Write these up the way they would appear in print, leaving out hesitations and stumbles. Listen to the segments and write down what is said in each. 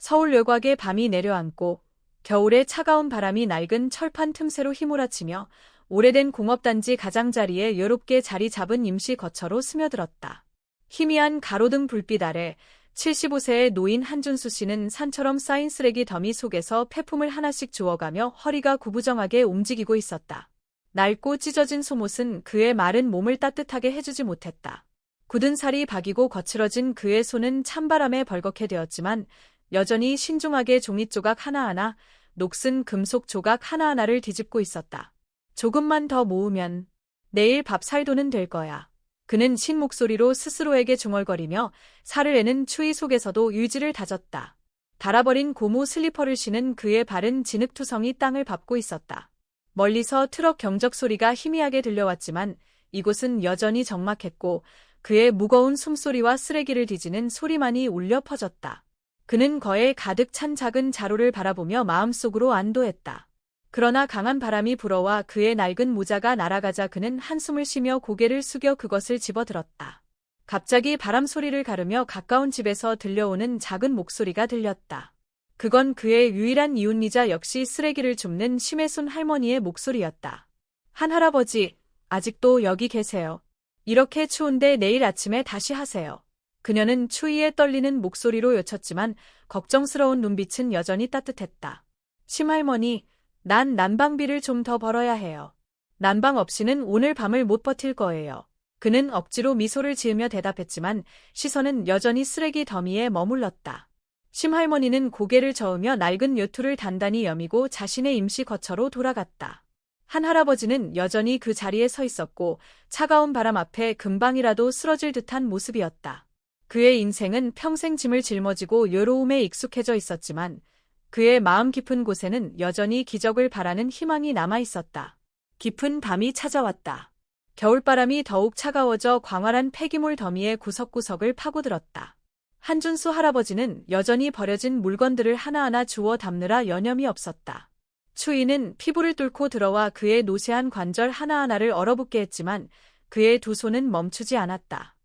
서울 외곽에 밤이 내려앉고 겨울에 차가운 바람이 낡은 철판 틈새로 휘몰아치며 오래된 공업단지 가장자리에 여롭게 자리 잡은 임시 거처로 스며들었다. 희미한 가로등 불빛 아래 75세의 노인 한준수 씨는 산처럼 쌓인 쓰레기 더미 속에서 폐품을 하나씩 주워가며 허리가 구부정하게 움직이고 있었다. 낡고 찢어진 속옷은 그의 마른 몸을 따뜻하게 해주지 못했다. 굳은 살이 박이고 거칠어진 그의 손은 찬바람에 벌겋게 되었지만 여전히 신중하게 종이 조각 하나하나, 녹슨 금속 조각 하나하나를 뒤집고 있었다. 조금만 더 모으면 내일 밥 살 돈은 될 거야. 그는 신 목소리로 스스로에게 중얼거리며 살을 에는 추위 속에서도 의지를 다졌다. 닳아버린 고무 슬리퍼를 신은 그의 발은 진흙투성이 땅을 밟고 있었다. 멀리서 트럭 경적 소리가 희미하게 들려왔지만 이곳은 여전히 적막했고 그의 무거운 숨소리와 쓰레기를 뒤지는 소리만이 울려 퍼졌다. 그는 거에 가득 찬 작은 자루를 바라보며 마음속으로 안도했다. 그러나 강한 바람이 불어와 그의 낡은 모자가 날아가자 그는 한숨을 쉬며 고개를 숙여 그것을 집어들었다. 갑자기 바람 소리를 가르며 가까운 집에서 들려오는 작은 목소리가 들렸다. 그건 그의 유일한 이웃이자 역시 쓰레기를 줍는 심혜순 할머니의 목소리였다. 한 할아버지, 아직도 여기 계세요. 이렇게 추운데 내일 아침에 다시 하세요. 그녀는 추위에 떨리는 목소리로 외쳤지만 걱정스러운 눈빛은 여전히 따뜻했다. 심할머니, 난 난방비를 좀 더 벌어야 해요. 난방 없이는 오늘 밤을 못 버틸 거예요. 그는 억지로 미소를 지으며 대답했지만 시선은 여전히 쓰레기 더미에 머물렀다. 심할머니는 고개를 저으며 낡은 요투를 단단히 여미고 자신의 임시 거처로 돌아갔다. 한 할아버지는 여전히 그 자리에 서 있었고 차가운 바람 앞에 금방이라도 쓰러질 듯한 모습이었다. 그의 인생은 평생 짐을 짊어지고 외로움에 익숙해져 있었지만 그의 마음 깊은 곳에는 여전히 기적을 바라는 희망이 남아 있었다. 깊은 밤이 찾아왔다. 겨울바람이 더욱 차가워져 광활한 폐기물 더미의 구석구석을 파고들었다. 한준수 할아버지는 여전히 버려진 물건들을 하나하나 주워 담느라 여념이 없었다. 추위는 피부를 뚫고 들어와 그의 노쇠한 관절 하나하나를 얼어붙게 했지만 그의 두 손은 멈추지 않았다.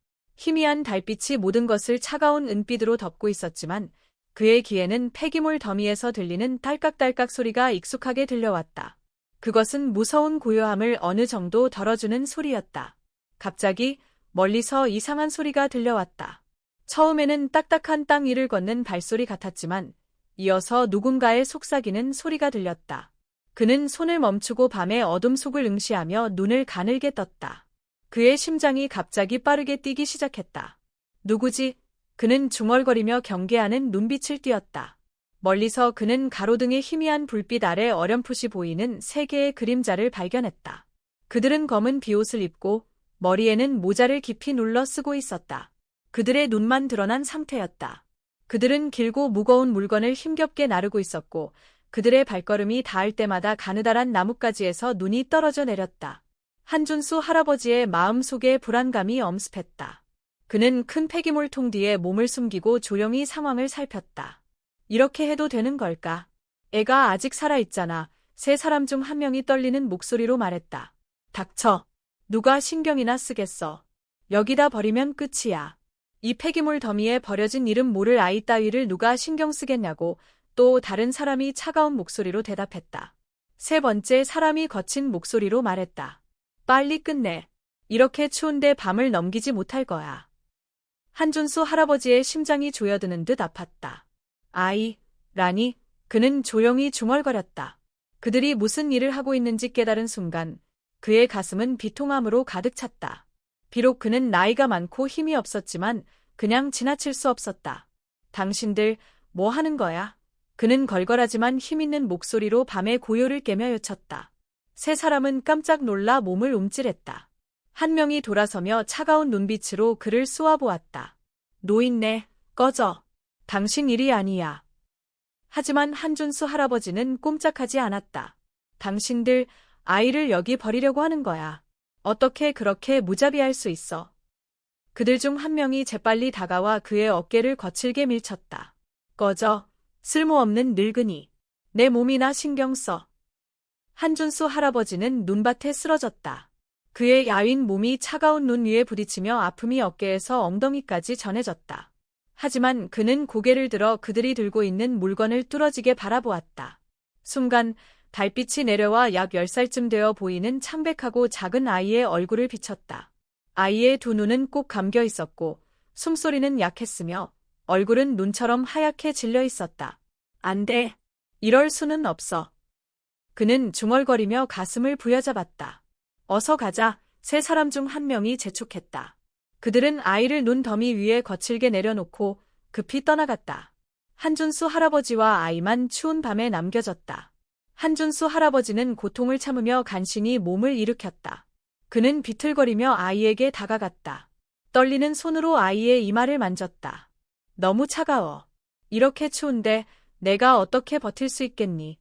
희미한 달빛이 모든 것을 차가운 은빛으로 덮고 있었지만 그의 귀에는 폐기물 더미에서 들리는 딸깍딸깍 소리가 익숙하게 들려왔다. 그것은 무서운 고요함을 어느 정도 덜어주는 소리였다. 갑자기 멀리서 이상한 소리가 들려왔다. 처음에는 딱딱한 땅 위를 걷는 발소리 같았지만 이어서 누군가의 속삭이는 소리가 들렸다. 그는 손을 멈추고 밤의 어둠 속을 응시하며 눈을 가늘게 떴다. 그의 심장이 갑자기 빠르게 뛰기 시작했다. 누구지? 그는 중얼거리며 경계하는 눈빛을 띄었다. 멀리서 그는 가로등의 희미한 불빛 아래 어렴풋이 보이는 세 개의 그림자를 발견했다. 그들은 검은 비옷을 입고 머리에는 모자를 깊이 눌러 쓰고 있었다. 그들의 눈만 드러난 상태였다. 그들은 길고 무거운 물건을 힘겹게 나르고 있었고 그들의 발걸음이 닿을 때마다 가느다란 나뭇가지에서 눈이 떨어져 내렸다. 한준수 할아버지의 마음속에 불안감이 엄습했다. 그는 큰 폐기물통 뒤에 몸을 숨기고 조용히 상황을 살폈다. 이렇게 해도 되는 걸까? 애가 아직 살아있잖아. 세 사람 중 한 명이 떨리는 목소리로 말했다. 닥쳐. 누가 신경이나 쓰겠어. 여기다 버리면 끝이야. 이 폐기물 더미에 버려진 이름 모를 아이 따위를 누가 신경 쓰겠냐고 또 다른 사람이 차가운 목소리로 대답했다. 세 번째 사람이 거친 목소리로 말했다. 빨리 끝내. 이렇게 추운데 밤을 넘기지 못할 거야. 한준수 할아버지의 심장이 조여드는 듯 아팠다. 아이라니, 그는 조용히 중얼거렸다. 그들이 무슨 일을 하고 있는지 깨달은 순간 그의 가슴은 비통함으로 가득 찼다. 비록 그는 나이가 많고 힘이 없었지만 그냥 지나칠 수 없었다. 당신들 뭐 하는 거야? 그는 걸걸하지만 힘있는 목소리로 밤의 고요를 깨며 외쳤다. 세 사람은 깜짝 놀라 몸을 움찔했다. 한 명이 돌아서며 차가운 눈빛으로 그를 쏘아보았다. 노인네, 꺼져. 당신 일이 아니야. 하지만 한준수 할아버지는 꼼짝하지 않았다. 당신들 아이를 여기 버리려고 하는 거야. 어떻게 그렇게 무자비할 수 있어? 그들 중 한 명이 재빨리 다가와 그의 어깨를 거칠게 밀쳤다. 꺼져. 쓸모없는 늙은이. 내 몸이나 신경 써. 한준수 할아버지는 눈밭에 쓰러졌다. 그의 야윈 몸이 차가운 눈 위에 부딪히며 아픔이 어깨에서 엉덩이까지 전해졌다. 하지만 그는 고개를 들어 그들이 들고 있는 물건을 뚫어지게 바라보았다. 순간 달빛이 내려와 약 10살쯤 되어 보이는 창백하고 작은 아이의 얼굴을 비쳤다. 아이의 두 눈은 꼭 감겨 있었고 숨소리는 약했으며 얼굴은 눈처럼 하얗게 질려 있었다. 안 돼. 이럴 수는 없어. 그는 중얼거리며 가슴을 부여잡았다. 어서 가자. 세 사람 중 한 명이 재촉했다. 그들은 아이를 눈 더미 위에 거칠게 내려놓고 급히 떠나갔다. 한준수 할아버지와 아이만 추운 밤에 남겨졌다. 한준수 할아버지는 고통을 참으며 간신히 몸을 일으켰다. 그는 비틀거리며 아이에게 다가갔다. 떨리는 손으로 아이의 이마를 만졌다. 너무 차가워. 이렇게 추운데 내가 어떻게 버틸 수 있겠니?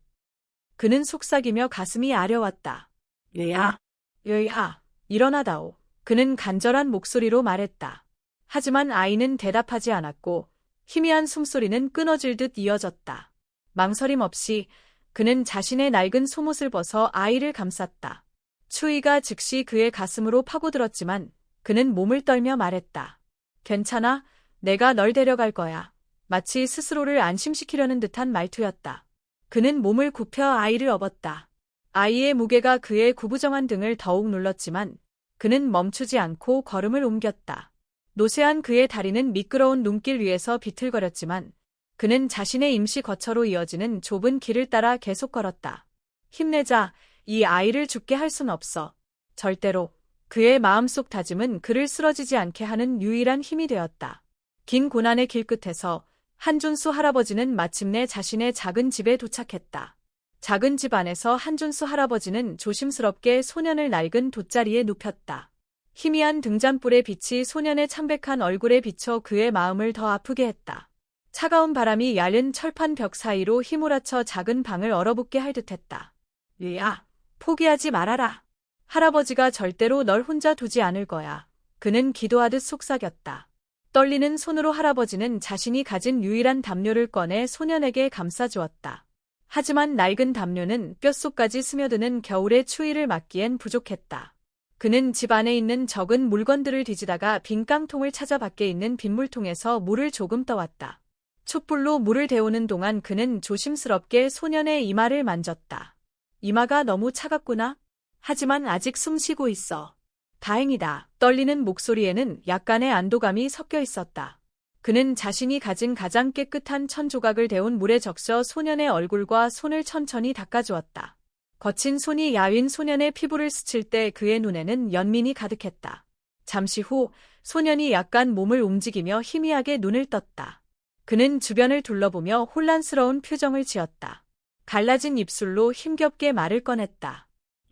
그는 속삭이며 가슴이 아려왔다. 얘야, 얘야, 일어나다오. 그는 간절한 목소리로 말했다. 하지만 아이는 대답하지 않았고 희미한 숨소리는 끊어질 듯 이어졌다. 망설임 없이 그는 자신의 낡은 속옷을 벗어 아이를 감쌌다. 추위가 즉시 그의 가슴으로 파고들었지만 그는 몸을 떨며 말했다. 괜찮아, 내가 널 데려갈 거야. 마치 스스로를 안심시키려는 듯한 말투였다. 그는 몸을 굽혀 아이를 업었다. 아이의 무게가 그의 구부정한 등을 더욱 눌렀지만 그는 멈추지 않고 걸음을 옮겼다. 노쇠한 그의 다리는 미끄러운 눈길 위에서 비틀거렸지만 그는 자신의 임시 거처로 이어지는 좁은 길을 따라 계속 걸었다. 힘내자, 이 아이를 죽게 할 순 없어. 절대로. 그의 마음속 다짐은 그를 쓰러지지 않게 하는 유일한 힘이 되었다. 긴 고난의 길 끝에서 한준수 할아버지는 마침내 자신의 작은 집에 도착했다. 작은 집 안에서 한준수 할아버지는 조심스럽게 소년을 낡은 돗자리에 눕혔다. 희미한 등잔불의 빛이 소년의 창백한 얼굴에 비쳐 그의 마음을 더 아프게 했다. 차가운 바람이 얇은 철판 벽 사이로 휘몰아쳐 작은 방을 얼어붙게 할 듯했다. 얘야, 포기하지 말아라. 할아버지가 절대로 널 혼자 두지 않을 거야. 그는 기도하듯 속삭였다. 떨리는 손으로 할아버지는 자신이 가진 유일한 담요를 꺼내 소년에게 감싸주었다. 하지만 낡은 담요는 뼛속까지 스며드는 겨울의 추위를 막기엔 부족했다. 그는 집 안에 있는 적은 물건들을 뒤지다가 빈 깡통을 찾아 밖에 있는 빗물통에서 물을 조금 떠왔다. 촛불로 물을 데우는 동안 그는 조심스럽게 소년의 이마를 만졌다. 이마가 너무 차갑구나. 하지만 아직 숨 쉬고 있어. 다행이다. 떨리는 목소리에는 약간의 안도감이 섞여 있었다. 그는 자신이 가진 가장 깨끗한 천 조각을 데운 물에 적셔 소년의 얼굴과 손을 천천히 닦아주었다. 거친 손이 야윈 소년의 피부를 스칠 때 그의 눈에는 연민이 가득했다. 잠시 후 소년이 약간 몸을 움직이며 희미하게 눈을 떴다. 그는 주변을 둘러보며 혼란스러운 표정을 지었다. 갈라진 입술로 힘겹게 말을 꺼냈다.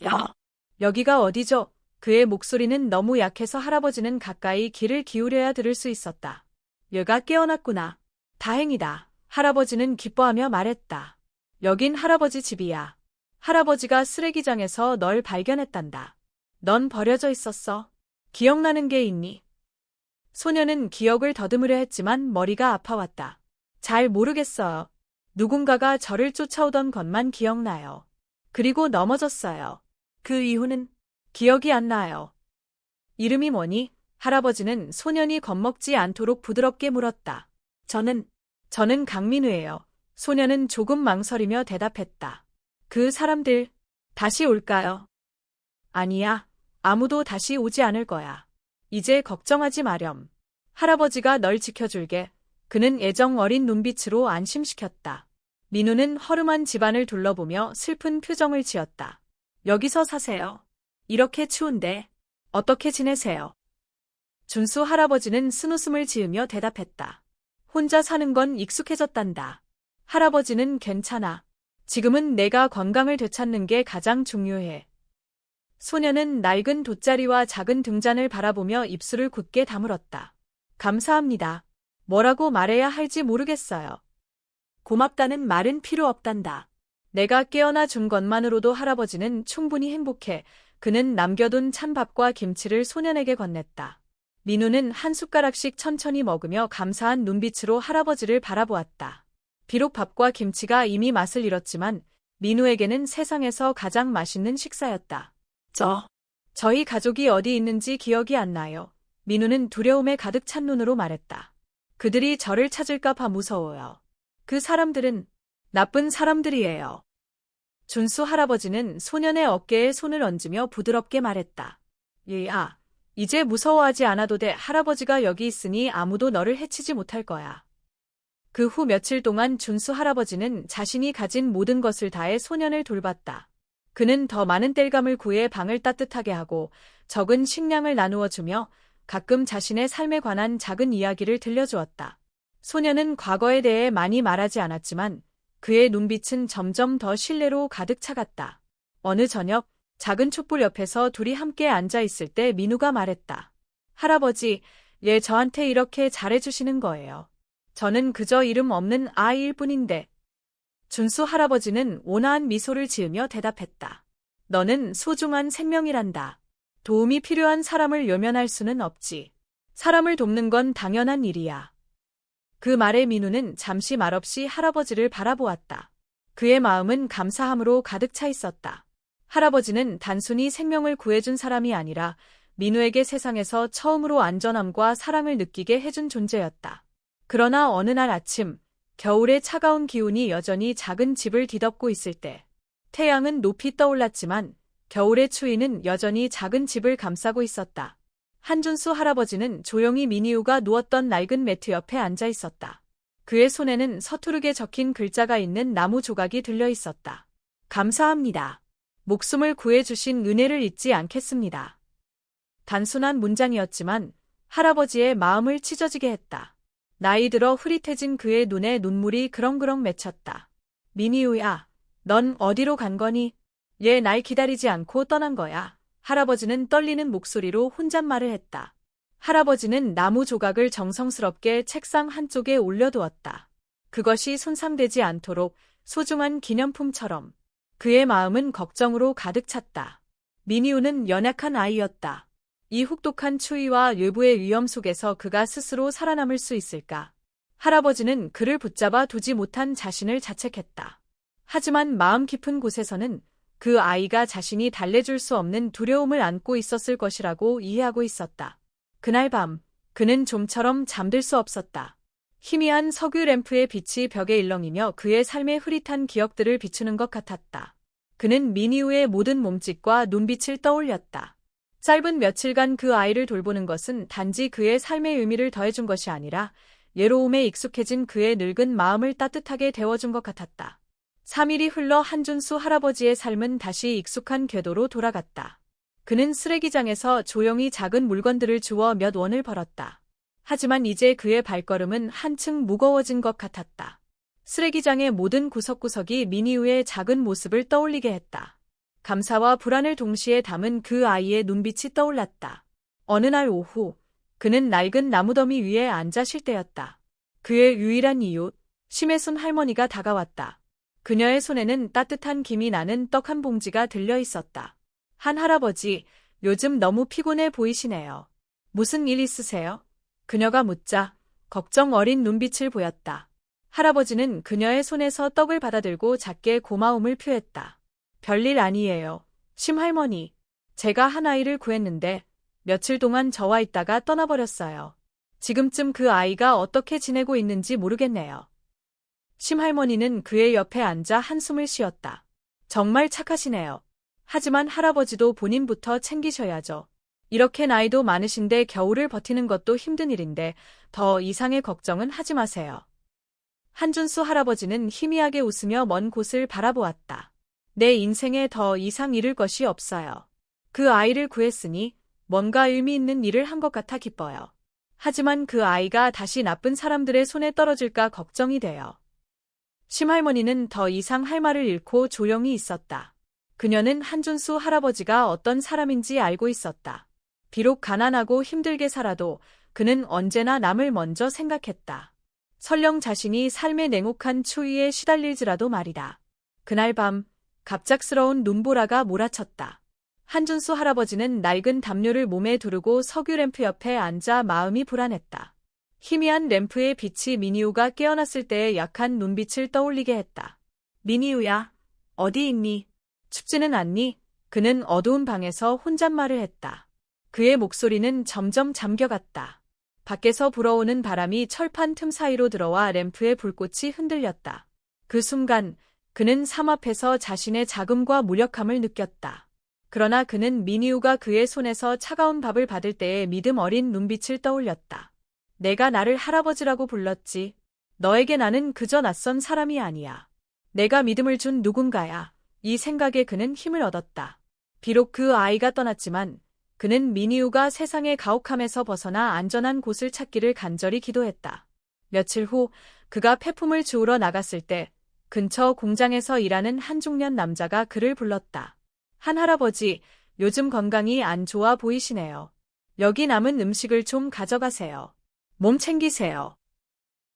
야, 여기가 어디죠? 그의 목소리는 너무 약해서 할아버지는 가까이 귀를 기울여야 들을 수 있었다. 얘가 깨어났구나. 다행이다. 할아버지는 기뻐하며 말했다. 여긴 할아버지 집이야. 할아버지가 쓰레기장에서 널 발견했단다. 넌 버려져 있었어. 기억나는 게 있니? 소녀는 기억을 더듬으려 했지만 머리가 아파왔다. 잘 모르겠어요. 누군가가 저를 쫓아오던 것만 기억나요. 그리고 넘어졌어요. 그 이후는 기억이 안 나요. 이름이 뭐니? 할아버지는 소년이 겁먹지 않도록 부드럽게 물었다. 저는 강민우예요. 소년은 조금 망설이며 대답했다. 그 사람들 다시 올까요? 아니야. 아무도 다시 오지 않을 거야. 이제 걱정하지 마렴. 할아버지가 널 지켜줄게. 그는 애정 어린 눈빛으로 안심시켰다. 민우는 허름한 집안을 둘러보며 슬픈 표정을 지었다. 여기서 사세요. 이렇게 추운데 어떻게 지내세요? 준수 할아버지는 쓴웃음을 지으며 대답했다. 혼자 사는 건 익숙해졌단다. 할아버지는 괜찮아. 지금은 내가 건강을 되찾는 게 가장 중요해. 소녀는 낡은 돗자리와 작은 등잔을 바라보며 입술을 굳게 다물었다. 감사합니다. 뭐라고 말해야 할지 모르겠어요. 고맙다는 말은 필요 없단다. 내가 깨어나 준 것만으로도 할아버지는 충분히 행복해. 그는 남겨둔 찬밥과 김치를 소년에게 건넸다. 민우는 한 숟가락씩 천천히 먹으며 감사한 눈빛으로 할아버지를 바라보았다. 비록 밥과 김치가 이미 맛을 잃었지만 민우에게는 세상에서 가장 맛있는 식사였다. 저희 가족이 어디 있는지 기억이 안 나요. 민우는 두려움에 가득 찬 눈으로 말했다. 그들이 저를 찾을까봐 무서워요. 그 사람들은 나쁜 사람들이에요. 준수 할아버지는 소년의 어깨에 손을 얹으며 부드럽게 말했다. 얘야, 이제 무서워하지 않아도 돼. 할아버지가 여기 있으니 아무도 너를 해치지 못할 거야. 그 후 며칠 동안 준수 할아버지는 자신이 가진 모든 것을 다해 소년을 돌봤다. 그는 더 많은 땔감을 구해 방을 따뜻하게 하고 적은 식량을 나누어 주며 가끔 자신의 삶에 관한 작은 이야기를 들려주었다. 소년은 과거에 대해 많이 말하지 않았지만 그의 눈빛은 점점 더 신뢰로 가득 차갔다. 어느 저녁 작은 촛불 옆에서 둘이 함께 앉아 있을 때 민우가 말했다. 할아버지, 얘 저한테 이렇게 잘해주시는 거예요. 저는 그저 이름 없는 아이일 뿐인데. 준수 할아버지는 온화한 미소를 지으며 대답했다. 너는 소중한 생명이란다. 도움이 필요한 사람을 외면할 수는 없지. 사람을 돕는 건 당연한 일이야. 그 말에 민우는 잠시 말없이 할아버지를 바라보았다. 그의 마음은 감사함으로 가득 차 있었다. 할아버지는 단순히 생명을 구해준 사람이 아니라 민우에게 세상에서 처음으로 안전함과 사랑을 느끼게 해준 존재였다. 그러나 어느 날 아침, 겨울의 차가운 기운이 여전히 작은 집을 뒤덮고 있을 때, 태양은 높이 떠올랐지만 겨울의 추위는 여전히 작은 집을 감싸고 있었다. 한준수 할아버지는 조용히 민희우가 누웠던 낡은 매트 옆에 앉아 있었다. 그의 손에는 서투르게 적힌 글자가 있는 나무 조각이 들려 있었다. 감사합니다. 목숨을 구해주신 은혜를 잊지 않겠습니다. 단순한 문장이었지만 할아버지의 마음을 찢어지게 했다. 나이 들어 흐릿해진 그의 눈에 눈물이 그렁그렁 맺혔다. 민희우야, 넌 어디로 간 거니? 얘 날 기다리지 않고 떠난 거야. 할아버지는 떨리는 목소리로 혼잣말을 했다. 할아버지는 나무 조각을 정성스럽게 책상 한쪽에 올려두었다. 그것이 손상되지 않도록 소중한 기념품처럼. 그의 마음은 걱정으로 가득 찼다. 민희우는 연약한 아이였다. 이 혹독한 추위와 외부의 위험 속에서 그가 스스로 살아남을 수 있을까? 할아버지는 그를 붙잡아 두지 못한 자신을 자책했다. 하지만 마음 깊은 곳에서는 그 아이가 자신이 달래줄 수 없는 두려움을 안고 있었을 것이라고 이해하고 있었다. 그날 밤, 그는 좀처럼 잠들 수 없었다. 희미한 석유 램프의 빛이 벽에 일렁이며 그의 삶의 흐릿한 기억들을 비추는 것 같았다. 그는 민희우의 모든 몸짓과 눈빛을 떠올렸다. 짧은 며칠간 그 아이를 돌보는 것은 단지 그의 삶의 의미를 더해준 것이 아니라 외로움에 익숙해진 그의 늙은 마음을 따뜻하게 데워준 것 같았다. 3일이 흘러 한준수 할아버지의 삶은 다시 익숙한 궤도로 돌아갔다. 그는 쓰레기장에서 조용히 작은 물건들을 주워 몇 원을 벌었다. 하지만 이제 그의 발걸음은 한층 무거워진 것 같았다. 쓰레기장의 모든 구석구석이 민희우의 작은 모습을 떠올리게 했다. 감사와 불안을 동시에 담은 그 아이의 눈빛이 떠올랐다. 어느 날 오후, 그는 낡은 나무더미 위에 앉아 쉴 때였다. 그의 유일한 이웃, 심혜순 할머니가 다가왔다. 그녀의 손에는 따뜻한 김이 나는 떡 한 봉지가 들려 있었다. 한 할아버지, 요즘 너무 피곤해 보이시네요. 무슨 일 있으세요? 그녀가 묻자 걱정 어린 눈빛을 보였다. 할아버지는 그녀의 손에서 떡을 받아들고 작게 고마움을 표했다. 별일 아니에요. 심할머니, 제가 한 아이를 구했는데 며칠 동안 저와 있다가 떠나버렸어요. 지금쯤 그 아이가 어떻게 지내고 있는지 모르겠네요. 심할머니는 그의 옆에 앉아 한숨을 쉬었다. 정말 착하시네요. 하지만 할아버지도 본인부터 챙기셔야죠. 이렇게 나이도 많으신데 겨울을 버티는 것도 힘든 일인데 더 이상의 걱정은 하지 마세요. 한준수 할아버지는 희미하게 웃으며 먼 곳을 바라보았다. 내 인생에 더 이상 잃을 것이 없어요. 그 아이를 구했으니 뭔가 의미 있는 일을 한 것 같아 기뻐요. 하지만 그 아이가 다시 나쁜 사람들의 손에 떨어질까 걱정이 돼요. 심할머니는 더 이상 할 말을 잃고 조용히 있었다. 그녀는 한준수 할아버지가 어떤 사람인지 알고 있었다. 비록 가난하고 힘들게 살아도 그는 언제나 남을 먼저 생각했다. 설령 자신이 삶의 냉혹한 추위에 시달릴지라도 말이다. 그날 밤, 갑작스러운 눈보라가 몰아쳤다. 한준수 할아버지는 낡은 담요를 몸에 두르고 석유 램프 옆에 앉아 마음이 불안했다. 희미한 램프의 빛이 민희우가 깨어났을 때의 약한 눈빛을 떠올리게 했다. 민희우야, 어디 있니? 춥지는 않니? 그는 어두운 방에서 혼잣말을 했다. 그의 목소리는 점점 잠겨갔다. 밖에서 불어오는 바람이 철판 틈 사이로 들어와 램프의 불꽃이 흔들렸다. 그 순간 그는 삶 앞에서 자신의 자금과 무력함을 느꼈다. 그러나 그는 민희우가 그의 손에서 차가운 밥을 받을 때의 믿음 어린 눈빛을 떠올렸다. 내가 나를 할아버지라고 불렀지. 너에게 나는 그저 낯선 사람이 아니야. 내가 믿음을 준 누군가야. 이 생각에 그는 힘을 얻었다. 비록 그 아이가 떠났지만 그는 민희우가 세상의 가혹함에서 벗어나 안전한 곳을 찾기를 간절히 기도했다. 며칠 후 그가 폐품을 주우러 나갔을 때 근처 공장에서 일하는 한 중년 남자가 그를 불렀다. 한 할아버지, 요즘 건강이 안 좋아 보이시네요. 여기 남은 음식을 좀 가져가세요. 몸 챙기세요.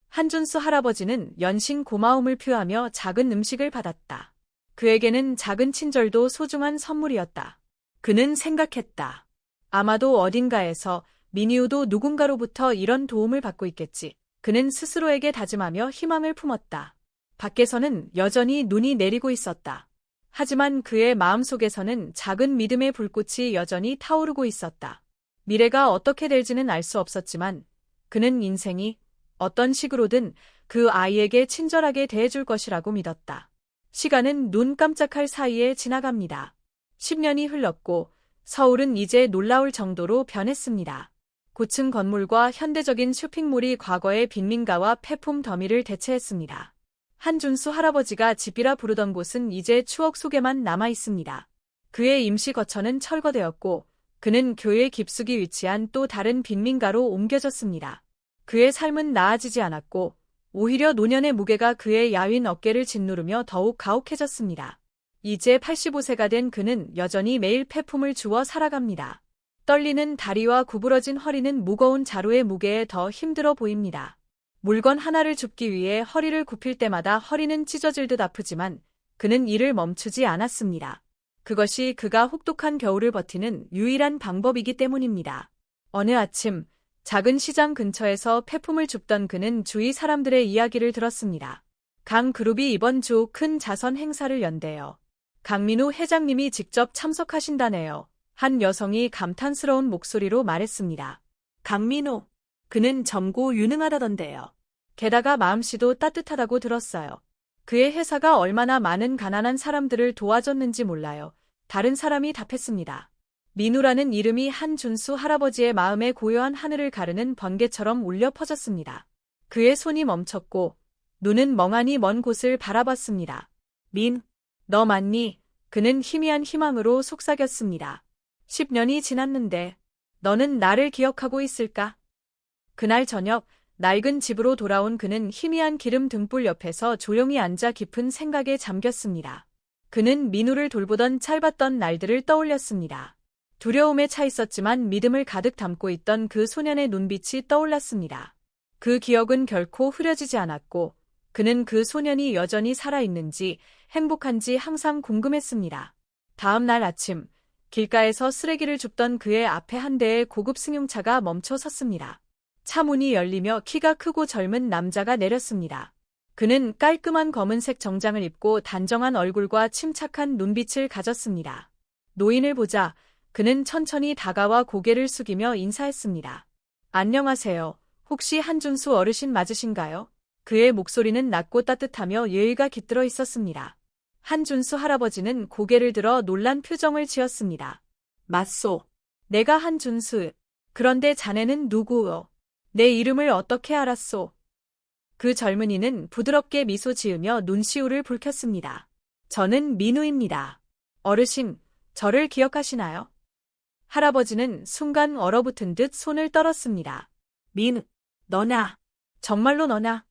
한준수 할아버지는 연신 고마움을 표하며 작은 음식을 받았다. 그에게는 작은 친절도 소중한 선물이었다. 그는 생각했다. 아마도 어딘가에서 민희우도 누군가로부터 이런 도움을 받고 있겠지. 그는 스스로에게 다짐하며 희망을 품었다. 밖에서는 여전히 눈이 내리고 있었다. 하지만 그의 마음속에서는 작은 믿음의 불꽃이 여전히 타오르고 있었다. 미래가 어떻게 될지는 알 수 없었지만 그는 인생이 어떤 식으로든 그 아이에게 친절하게 대해줄 것이라고 믿었다. 시간은 눈 깜짝할 사이에 지나갑니다. 10년이 흘렀고 서울은 이제 놀라울 정도로 변했습니다. 고층 건물과 현대적인 쇼핑몰이 과거의 빈민가와 폐품 더미를 대체했습니다. 한준수 할아버지가 집이라 부르던 곳은 이제 추억 속에만 남아 있습니다. 그의 임시 거처는 철거되었고 그는 교외 깊숙이 위치한 또 다른 빈민가로 옮겨졌습니다. 그의 삶은 나아지지 않았고 오히려 노년의 무게가 그의 야윈 어깨를 짓누르며 더욱 가혹해졌습니다. 이제 85세가 된 그는 여전히 매일 폐품을 주워 살아갑니다. 떨리는 다리와 구부러진 허리는 무거운 자루의 무게에 더 힘들어 보입니다. 물건 하나를 줍기 위해 허리를 굽힐 때마다 허리는 찢어질 듯 아프지만 그는 일을 멈추지 않았습니다. 그것이 그가 혹독한 겨울을 버티는 유일한 방법이기 때문입니다. 어느 아침 작은 시장 근처에서 폐품을 줍던 그는 주위 사람들의 이야기를 들었습니다. 강 그룹이 이번 주 큰 자선 행사를 연대요. 강민우 회장님이 직접 참석하신다네요. 한 여성이 감탄스러운 목소리로 말했습니다. 강민우, 그는 젊고 유능하다던데요. 게다가 마음씨도 따뜻하다고 들었어요. 그의 회사가 얼마나 많은 가난한 사람들을 도와줬는지 몰라요. 다른 사람이 답했습니다. 민우라는 이름이 한준수 할아버지의 마음에 고요한 하늘을 가르는 번개처럼 울려 퍼졌습니다. 그의 손이 멈췄고 눈은 멍하니 먼 곳을 바라봤습니다. 민, 너 맞니? 그는 희미한 희망으로 속삭였습니다. 10년이 지났는데 너는 나를 기억하고 있을까? 그날 저녁 낡은 집으로 돌아온 그는 희미한 기름 등불 옆에서 조용히 앉아 깊은 생각에 잠겼습니다. 그는 민우를 돌보던 짧았던 날들을 떠올렸습니다. 두려움에 차 있었지만 믿음을 가득 담고 있던 그 소년의 눈빛이 떠올랐습니다. 그 기억은 결코 흐려지지 않았고 그는 그 소년이 여전히 살아있는지 행복한지 항상 궁금했습니다. 다음 날 아침 길가에서 쓰레기를 줍던 그의 앞에 한 대의 고급 승용차가 멈춰 섰습니다. 차 문이 열리며 키가 크고 젊은 남자가 내렸습니다. 그는 깔끔한 검은색 정장을 입고 단정한 얼굴과 침착한 눈빛을 가졌습니다. 노인을 보자 그는 천천히 다가와 고개를 숙이며 인사했습니다. 안녕하세요. 혹시 한준수 어르신 맞으신가요? 그의 목소리는 낮고 따뜻하며 예의가 깃들어 있었습니다. 한준수 할아버지는 고개를 들어 놀란 표정을 지었습니다. 맞소. 내가 한준수. 그런데 자네는 누구요? 내 이름을 어떻게 알았소? 그 젊은이는 부드럽게 미소 지으며 눈시울을 붉혔습니다. 저는 민우입니다. 어르신, 저를 기억하시나요? 할아버지는 순간 얼어붙은 듯 손을 떨었습니다. 민우, 너나. 정말로 너나.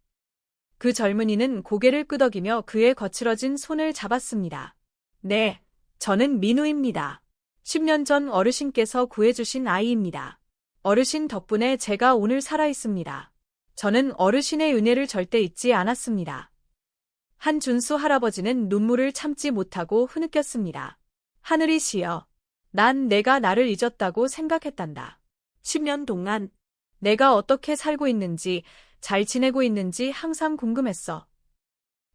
그 젊은이는 고개를 끄덕이며 그의 거칠어진 손을 잡았습니다. 네, 저는 민우입니다. 10년 전 어르신께서 구해주신 아이입니다. 어르신 덕분에 제가 오늘 살아있습니다. 저는 어르신의 은혜를 절대 잊지 않았습니다. 한준수 할아버지는 눈물을 참지 못하고 흐느꼈습니다. 하늘이시여, 난 내가 나를 잊었다고 생각했단다. 10년 동안 내가 어떻게 살고 있는지, 잘 지내고 있는지 항상 궁금했어.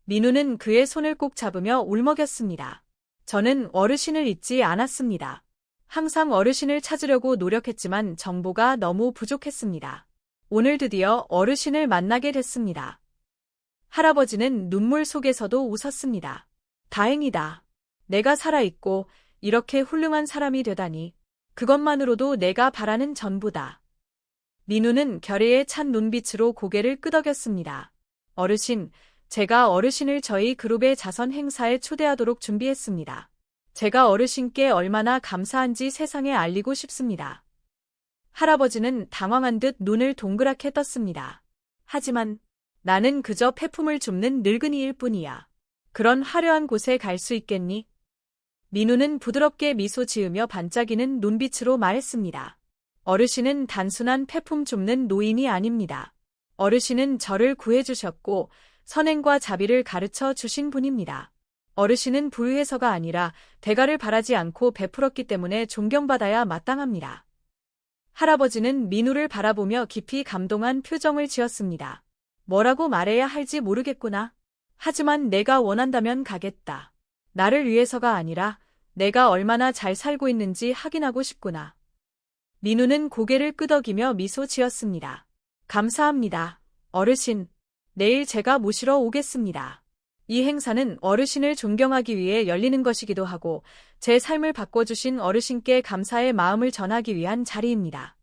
민우는 그의 손을 꼭 잡으며 울먹였습니다. 저는 어르신을 잊지 않았습니다. 항상 어르신을 찾으려고 노력했지만 정보가 너무 부족했습니다. 오늘 드디어 어르신을 만나게 됐습니다. 할아버지는 눈물 속에서도 웃었습니다. 다행이다. 내가 살아있고 이렇게 훌륭한 사람이 되다니. 그것만으로도 내가 바라는 전부다. 민우는 결의에 찬 눈빛으로 고개를 끄덕였습니다. 어르신, 제가 어르신을 저희 그룹의 자선 행사에 초대하도록 준비했습니다. 제가 어르신께 얼마나 감사한지 세상에 알리고 싶습니다. 할아버지는 당황한 듯 눈을 동그랗게 떴습니다. 하지만 나는 그저 폐품을 줍는 늙은이일 뿐이야. 그런 화려한 곳에 갈 수 있겠니? 민우는 부드럽게 미소 지으며 반짝이는 눈빛으로 말했습니다. 어르신은 단순한 폐품 줍는 노인이 아닙니다. 어르신은 저를 구해주셨고 선행과 자비를 가르쳐 주신 분입니다. 어르신은 부유해서가 아니라 대가를 바라지 않고 베풀었기 때문에 존경받아야 마땅합니다. 할아버지는 민우를 바라보며 깊이 감동한 표정을 지었습니다. 뭐라고 말해야 할지 모르겠구나. 하지만 내가 원한다면 가겠다. 나를 위해서가 아니라 내가 얼마나 잘 살고 있는지 확인하고 싶구나. 민우는 고개를 끄덕이며 미소 지었습니다. 감사합니다, 어르신. 내일 제가 모시러 오겠습니다. 이 행사는 어르신을 존경하기 위해 열리는 것이기도 하고 제 삶을 바꿔주신 어르신께 감사의 마음을 전하기 위한 자리입니다.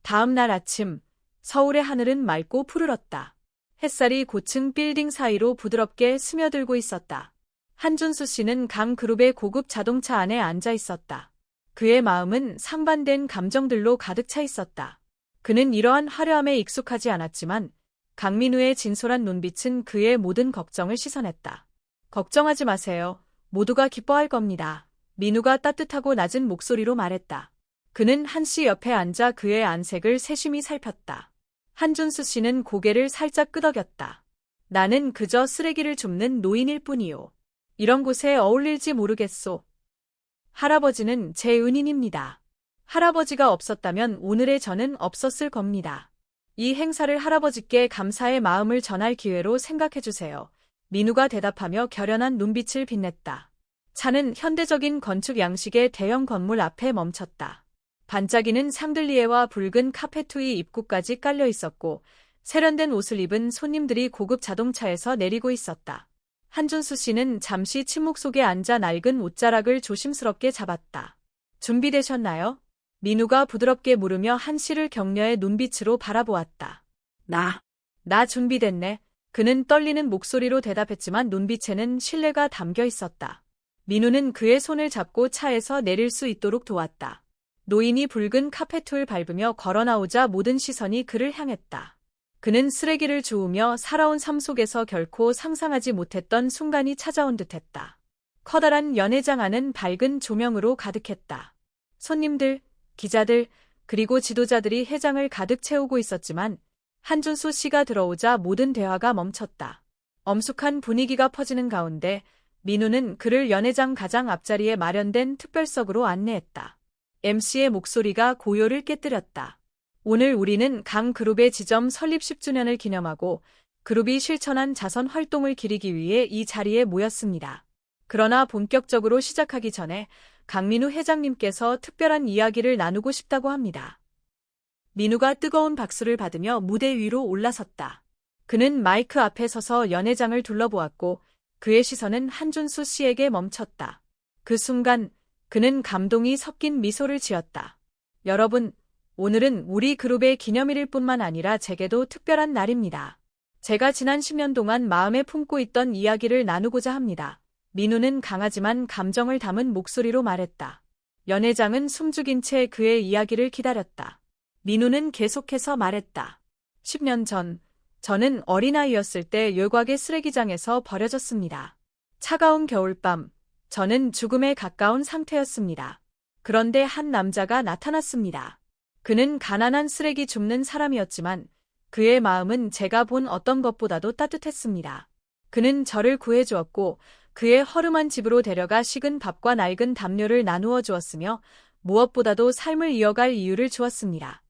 다음 날 아침, 서울의 하늘은 맑고 푸르렀다. 햇살이 고층 빌딩 사이로 부드럽게 스며들고 있었다. 한준수 씨는 강 그룹의 고급 자동차 안에 앉아 있었다. 그의 마음은 상반된 감정들로 가득 차 있었다. 그는 이러한 화려함에 익숙하지 않았지만 강민우의 진솔한 눈빛은 그의 모든 걱정을 씻어냈다. 걱정하지 마세요. 모두가 기뻐할 겁니다. 민우가 따뜻하고 낮은 목소리로 말했다. 그는 한 씨 옆에 앉아 그의 안색을 세심히 살폈다. 한준수 씨는 고개를 살짝 끄덕였다. 나는 그저 쓰레기를 줍는 노인일 뿐이요. 이런 곳에 어울릴지 모르겠소. 할아버지는 제 은인입니다. 할아버지가 없었다면 오늘의 저는 없었을 겁니다. 이 행사를 할아버지께 감사의 마음을 전할 기회로 생각해주세요. 민우가 대답하며 결연한 눈빛을 빛냈다. 차는 현대적인 건축 양식의 대형 건물 앞에 멈췄다. 반짝이는 샹들리에와 붉은 카페트 위 입구까지 깔려 있었고 세련된 옷을 입은 손님들이 고급 자동차에서 내리고 있었다. 한준수 씨는 잠시 침묵 속에 앉아 낡은 옷자락을 조심스럽게 잡았다. 준비되셨나요? 민우가 부드럽게 물으며 한 씨를 격려의 눈빛으로 바라보았다. 나 준비됐네. 그는 떨리는 목소리로 대답했지만 눈빛에는 신뢰가 담겨 있었다. 민우는 그의 손을 잡고 차에서 내릴 수 있도록 도왔다. 노인이 붉은 카페트를 밟으며 걸어나오자 모든 시선이 그를 향했다. 그는 쓰레기를 주우며 살아온 삶 속에서 결코 상상하지 못했던 순간이 찾아온 듯했다. 커다란 연회장 안은 밝은 조명으로 가득했다. 손님들, 기자들, 그리고 지도자들이 회장을 가득 채우고 있었지만 한준수 씨가 들어오자 모든 대화가 멈췄다. 엄숙한 분위기가 퍼지는 가운데 민우는 그를 연회장 가장 앞자리에 마련된 특별석으로 안내했다. MC의 목소리가 고요를 깨뜨렸다. 오늘 우리는 강 그룹의 지점 설립 10주년을 기념하고 그룹이 실천한 자선 활동을 기리기 위해 이 자리에 모였습니다. 그러나 본격적으로 시작하기 전에 강민우 회장님께서 특별한 이야기를 나누고 싶다고 합니다. 민우가 뜨거운 박수를 받으며 무대 위로 올라섰다. 그는 마이크 앞에 서서 연회장을 둘러보았고 그의 시선은 한준수 씨에게 멈췄다. 그 순간 그는 감동이 섞인 미소를 지었다. 여러분, 오늘은 우리 그룹의 기념일일 뿐만 아니라 제게도 특별한 날입니다. 제가 지난 10년 동안 마음에 품고 있던 이야기를 나누고자 합니다. 민우는 강하지만 감정을 담은 목소리로 말했다. 연회장은 숨죽인 채 그의 이야기를 기다렸다. 민우는 계속해서 말했다. 10년 전, 저는 어린아이였을 때 외곽의 쓰레기장에서 버려졌습니다. 차가운 겨울밤, 저는 죽음에 가까운 상태였습니다. 그런데 한 남자가 나타났습니다. 그는 가난한 쓰레기 줍는 사람이었지만 그의 마음은 제가 본 어떤 것보다도 따뜻했습니다. 그는 저를 구해주었고 그의 허름한 집으로 데려가 식은 밥과 낡은 담요를 나누어 주었으며 무엇보다도 삶을 이어갈 이유를 주었습니다.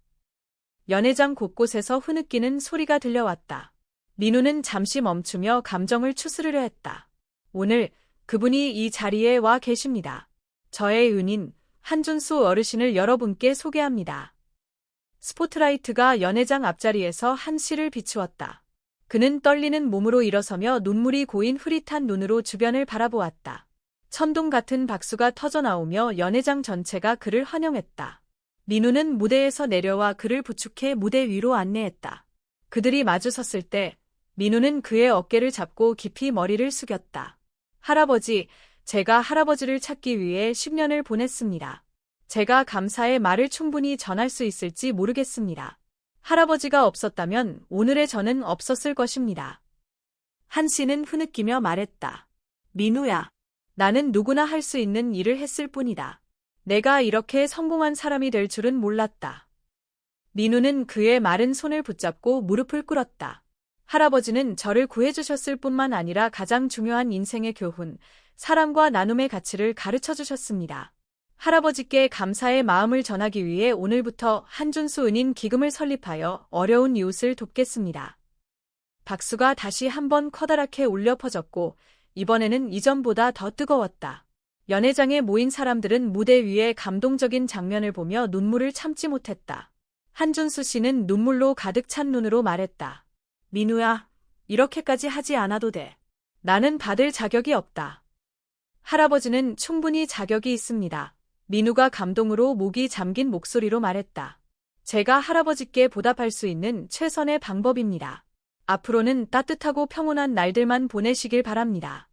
연회장 곳곳에서 흐느끼는 소리가 들려왔다. 민우는 잠시 멈추며 감정을 추스르려 했다. 오늘 그분이 이 자리에 와 계십니다. 저의 은인 한준수 어르신을 여러분께 소개합니다. 스포트라이트가 연회장 앞자리에서 한 씨를 비추었다. 그는 떨리는 몸으로 일어서며 눈물이 고인 흐릿한 눈으로 주변을 바라보았다. 천둥 같은 박수가 터져나오며 연회장 전체가 그를 환영했다. 민우는 무대에서 내려와 그를 부축해 무대 위로 안내했다. 그들이 마주섰을 때 민우는 그의 어깨를 잡고 깊이 머리를 숙였다. 할아버지, 제가 할아버지를 찾기 위해 10년을 보냈습니다. 제가 감사의 말을 충분히 전할 수 있을지 모르겠습니다. 할아버지가 없었다면 오늘의 저는 없었을 것입니다. 한 씨는 흐느끼며 말했다. 민우야, 나는 누구나 할 수 있는 일을 했을 뿐이다. 내가 이렇게 성공한 사람이 될 줄은 몰랐다. 민우는 그의 마른 손을 붙잡고 무릎을 꿇었다. 할아버지는 저를 구해주셨을 뿐만 아니라 가장 중요한 인생의 교훈, 사랑과 나눔의 가치를 가르쳐 주셨습니다. 할아버지께 감사의 마음을 전하기 위해 오늘부터 한준수 은인 기금을 설립하여 어려운 이웃을 돕겠습니다. 박수가 다시 한번 커다랗게 울려 퍼졌고 이번에는 이전보다 더 뜨거웠다. 연회장에 모인 사람들은 무대 위에 감동적인 장면을 보며 눈물을 참지 못했다. 한준수 씨는 눈물로 가득 찬 눈으로 말했다. 민우야, 이렇게까지 하지 않아도 돼. 나는 받을 자격이 없다. 할아버지는 충분히 자격이 있습니다. 민우가 감동으로 목이 잠긴 목소리로 말했다. 제가 할아버지께 보답할 수 있는 최선의 방법입니다. 앞으로는 따뜻하고 평온한 날들만 보내시길 바랍니다.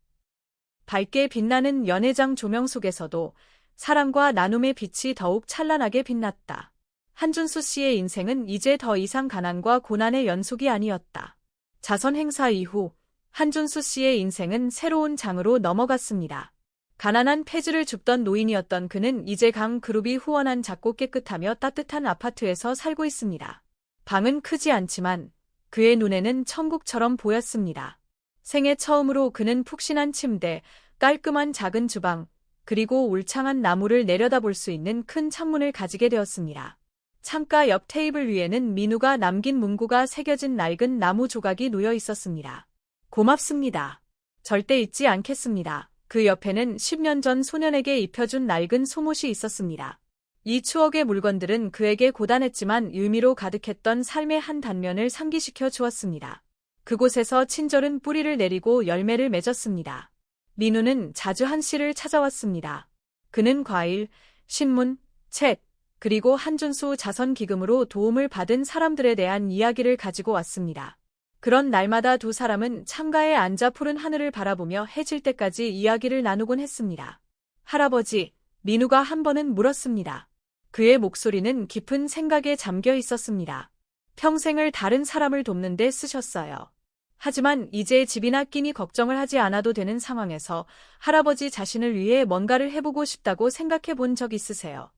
밝게 빛나는 연회장 조명 속에서도 사랑과 나눔의 빛이 더욱 찬란하게 빛났다. 한준수 씨의 인생은 이제 더 이상 가난과 고난의 연속이 아니었다. 자선 행사 이후 한준수 씨의 인생은 새로운 장으로 넘어갔습니다. 가난한 폐지를 줍던 노인이었던 그는 이제 강 그룹이 후원한 작고 깨끗하며 따뜻한 아파트에서 살고 있습니다. 방은 크지 않지만 그의 눈에는 천국처럼 보였습니다. 생애 처음으로 그는 푹신한 침대, 깔끔한 작은 주방, 그리고 울창한 나무를 내려다볼 수 있는 큰 창문을 가지게 되었습니다. 창가 옆 테이블 위에는 민우가 남긴 문구가 새겨진 낡은 나무 조각이 놓여 있었습니다. 고맙습니다. 절대 잊지 않겠습니다. 그 옆에는 10년 전 소년에게 입혀준 낡은 속옷이 있었습니다. 이 추억의 물건들은 그에게 고단했지만 의미로 가득했던 삶의 한 단면을 상기시켜 주었습니다. 그곳에서 친절은 뿌리를 내리고 열매를 맺었습니다. 민우는 자주 한 씨를 찾아왔습니다. 그는 과일, 신문, 책, 그리고 한준수 자선기금으로 도움을 받은 사람들에 대한 이야기를 가지고 왔습니다. 그런 날마다 두 사람은 창가에 앉아 푸른 하늘을 바라보며 해질 때까지 이야기를 나누곤 했습니다. 할아버지, 민우가 한 번은 물었습니다. 그의 목소리는 깊은 생각에 잠겨 있었습니다. 평생을 다른 사람을 돕는 데 쓰셨어요. 하지만 이제 집이나 끼니 걱정을 하지 않아도 되는 상황에서 할아버지 자신을 위해 뭔가를 해보고 싶다고 생각해 본 적 있으세요?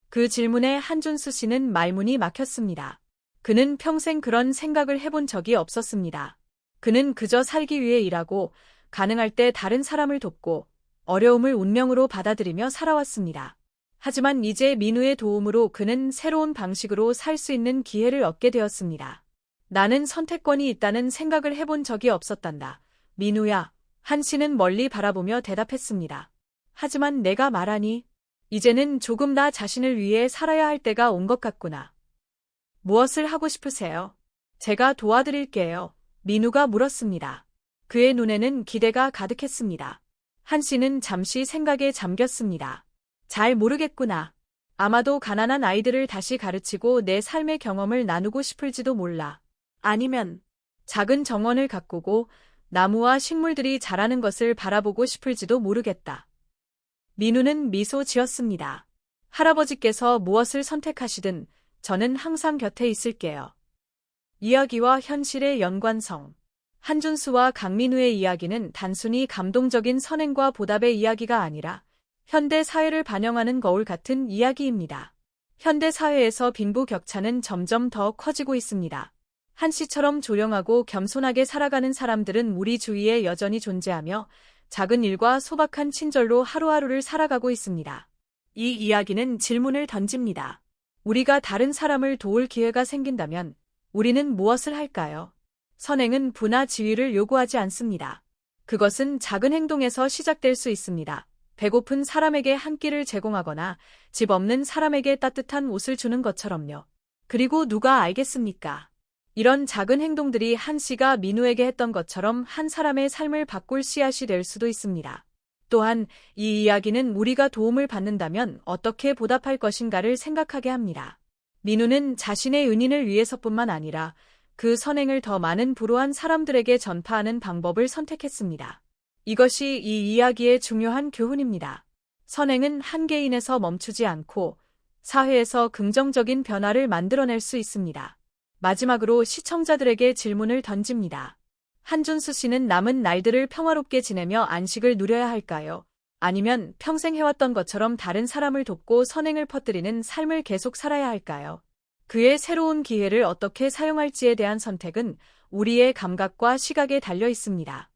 그 질문에 한준수 씨는 말문이 막혔습니다. 그는 평생 그런 생각을 해본 적이 없었습니다. 그는 그저 살기 위해 일하고 가능할 때 다른 사람을 돕고 어려움을 운명으로 받아들이며 살아왔습니다. 하지만 이제 민우의 도움으로 그는 새로운 방식으로 살 수 있는 기회를 얻게 되었습니다. 나는 선택권이 있다는 생각을 해본 적이 없었단다. 민우야, 한 씨는 멀리 바라보며 대답했습니다. 하지만 내가 말하니 이제는 조금 나 자신을 위해 살아야 할 때가 온 것 같구나. 무엇을 하고 싶으세요? 제가 도와드릴게요. 민우가 물었습니다. 그의 눈에는 기대가 가득했습니다. 한 씨는 잠시 생각에 잠겼습니다. 잘 모르겠구나. 아마도 가난한 아이들을 다시 가르치고 내 삶의 경험을 나누고 싶을지도 몰라. 아니면 작은 정원을 가꾸고 나무와 식물들이 자라는 것을 바라보고 싶을지도 모르겠다. 민우는 미소 지었습니다. 할아버지께서 무엇을 선택하시든 저는 항상 곁에 있을게요. 이야기와 현실의 연관성. 한준수와 강민우의 이야기는 단순히 감동적인 선행과 보답의 이야기가 아니라 현대 사회를 반영하는 거울 같은 이야기입니다. 현대 사회에서 빈부격차는 점점 더 커지고 있습니다. 한 씨처럼 조용하고 겸손하게 살아가는 사람들은 우리 주위에 여전히 존재하며 작은 일과 소박한 친절로 하루하루를 살아가고 있습니다. 이 이야기는 질문을 던집니다. 우리가 다른 사람을 도울 기회가 생긴다면 우리는 무엇을 할까요? 선행은 부나 지위를 요구하지 않습니다. 그것은 작은 행동에서 시작될 수 있습니다. 배고픈 사람에게 한 끼를 제공하거나 집 없는 사람에게 따뜻한 옷을 주는 것처럼요. 그리고 누가 알겠습니까? 이런 작은 행동들이 한 씨가 민우에게 했던 것처럼 한 사람의 삶을 바꿀 씨앗이 될 수도 있습니다. 또한 이 이야기는 우리가 도움을 받는다면 어떻게 보답할 것인가를 생각하게 합니다. 민우는 자신의 은인을 위해서뿐만 아니라 그 선행을 더 많은 불우한 사람들에게 전파하는 방법을 선택했습니다. 이것이 이 이야기의 중요한 교훈입니다. 선행은 한 개인에서 멈추지 않고 사회에서 긍정적인 변화를 만들어낼 수 있습니다. 마지막으로 시청자들에게 질문을 던집니다. 한준수 씨는 남은 날들을 평화롭게 지내며 안식을 누려야 할까요? 아니면 평생 해왔던 것처럼 다른 사람을 돕고 선행을 퍼뜨리는 삶을 계속 살아야 할까요? 그의 새로운 기회를 어떻게 사용할지에 대한 선택은 우리의 감각과 시각에 달려 있습니다.